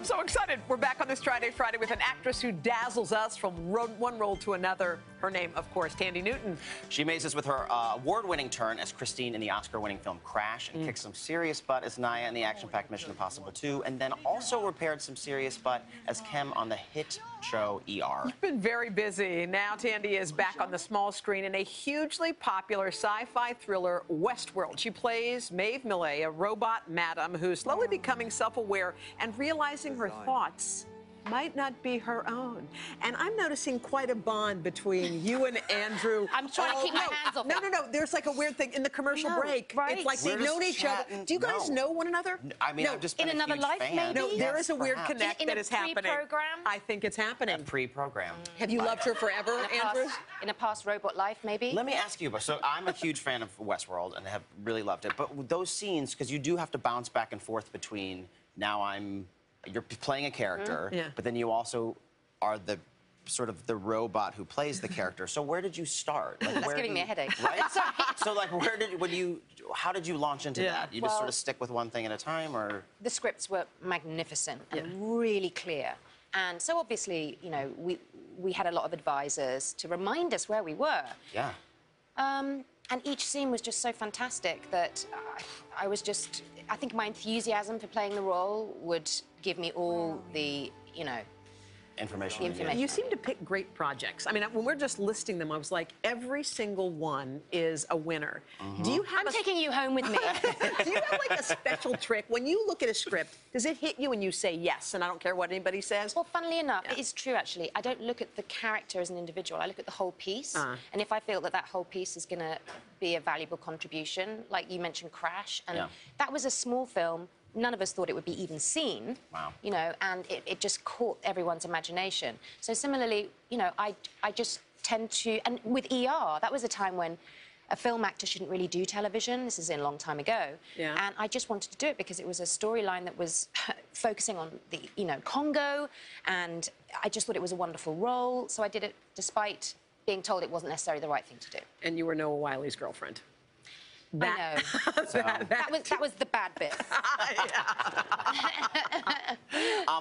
so excited. We're back on this Friday with an actress who dazzles us from one role to another. Her name, of course, Thandie Newton. She amazes us with her award-winning turn as Christine in the Oscar-winning film Crash, and kicks some serious butt as Naya in the action-packed Mission Impossible 2, and then also repaired some serious butt as Kim on the hit show ER. You've been very busy. Now Thandie is back on the small screen in a hugely popular sci-fi thriller, Westworld. She plays Maeve, a robot madam who's slowly becoming self-aware and realizing her thoughts might not be her own. And I'm noticing quite a bond between you and Andrew. I'm trying to keep my hands off it. No. There's like a weird thing in the commercial break. Right? It's like they've known each other. Do you guys know one another? I mean, I've just been in another a huge life, fan. maybe? No, there is a weird connect that is happening. Pre-program? I think it's happening. A pre-program. Have you loved her forever, Andrew? In a past robot life, maybe? Let me ask you, so I'm a huge fan of Westworld and have really loved it, but with those scenes, because you do have to bounce back and forth between you're playing a character, but then you also are the sort of the robot who plays the character. So where did you start? Like, That's giving me a headache. Right? So like, how did you launch into that? You just sort of stick with one thing at a time, or? The scripts were magnificent and really clear. And so obviously, you know, we had a lot of advisors to remind us where we were. Yeah. And each scene was just so fantastic that I think my enthusiasm for playing the role would give me all the, you know, Information. You seem to pick great projects. I mean, when we're just listing them, I was like, every single one is a winner. Do you have I'm taking you home with me. Do you have like a special trick? When you look at a script, does it hit you and you say yes, and I don't care what anybody says? Well, funnily enough, it is true, actually. I don't look at the character as an individual. I look at the whole piece. And if I feel that that whole piece is going to be a valuable contribution, like you mentioned Crash, and that was a small film. None of us thought it would be even seen, you know, and it just caught everyone's imagination. So similarly, you know, I just tend to, and with ER, that was a time when a film actor shouldn't really do television. This is a long time ago. And I just wanted to do it because it was a storyline that was focusing on the, you know, Congo, and I just thought it was a wonderful role. So I did it despite being told it wasn't necessarily the right thing to do. And you were Noah Wiley's girlfriend. I know. that was the bad bit.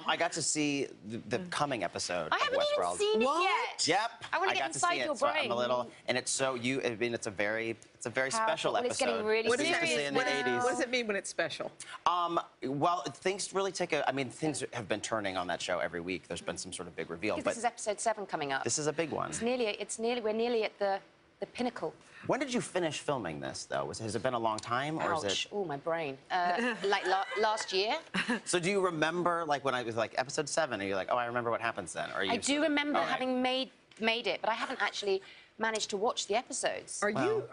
I got to see the coming episode of Westworld. I haven't even seen it yet. Yep. I want to get inside your brain. So I'm a little, and it's so I mean, it's a very special episode. It's getting really serious. In the 80s. What does it mean when it's special? Well, things really I mean, things have been turning on that show every week. There's been some sort of big reveal. Because this is episode 7 coming up. This is a big one. We're nearly at the pinnacle. When did you finish filming this, though? Has it been a long time, or Ouch. is it? Oh, my brain. Like last year. So do you remember, like, when I was like episode 7? Are you like, oh, I remember what happens then? Or I do remember having made it, but I haven't actually managed to watch the episodes. Are you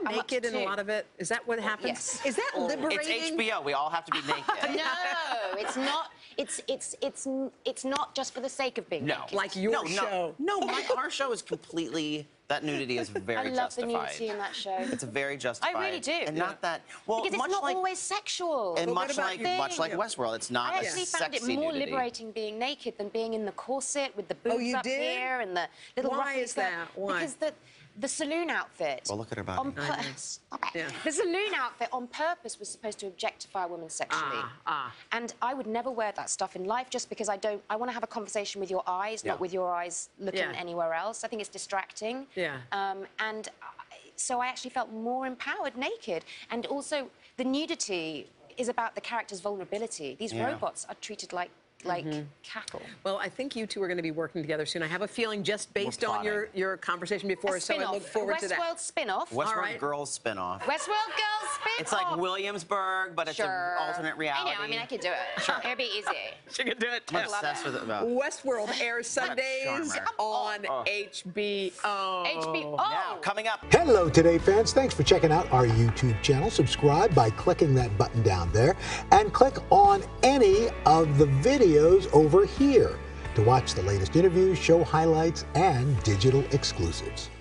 naked in a lot of it? Is that what happens? Yes. Is that liberating? It's HBO. We all have to be naked. No, it's not. It's not just for the sake of being naked. Like your show. No, our show is completely. That nudity is very justified. I love the nudity in that show. It's a very justified. I really do. And not that. Well, because it's not always sexual. And much like Westworld, it's not a sexy I actually found it more nudity. liberating being naked than being in the corset with the boobs up here and the little. Why is that? Why? Because the saloon outfit. Well, look at her body. The saloon outfit on purpose was supposed to objectify women sexually. And I would never wear that stuff in life just because I want to have a conversation with your eyes, not with your eyes looking anywhere else. I think it's distracting. So I actually felt more empowered naked. And also, the nudity is about the character's vulnerability. These robots are treated like cattle. Well, I think you two are going to be working together soon. I have a feeling just based on your conversation before, so I look forward to that. Westworld spin-off. Westworld Girls spin-off. Westworld Girls spin-off. It's like Williamsburg, but it's an alternate reality. I know. I mean, I could do it. Sure. It'd be easy. She could do it. I'm obsessed with it. Westworld airs Sundays on HBO. HBO. Now, coming up. Hello, Today fans. Thanks for checking out our YouTube channel. Subscribe by clicking that button down there and click on any of the videos over here to watch the latest interviews, show highlights, and digital exclusives.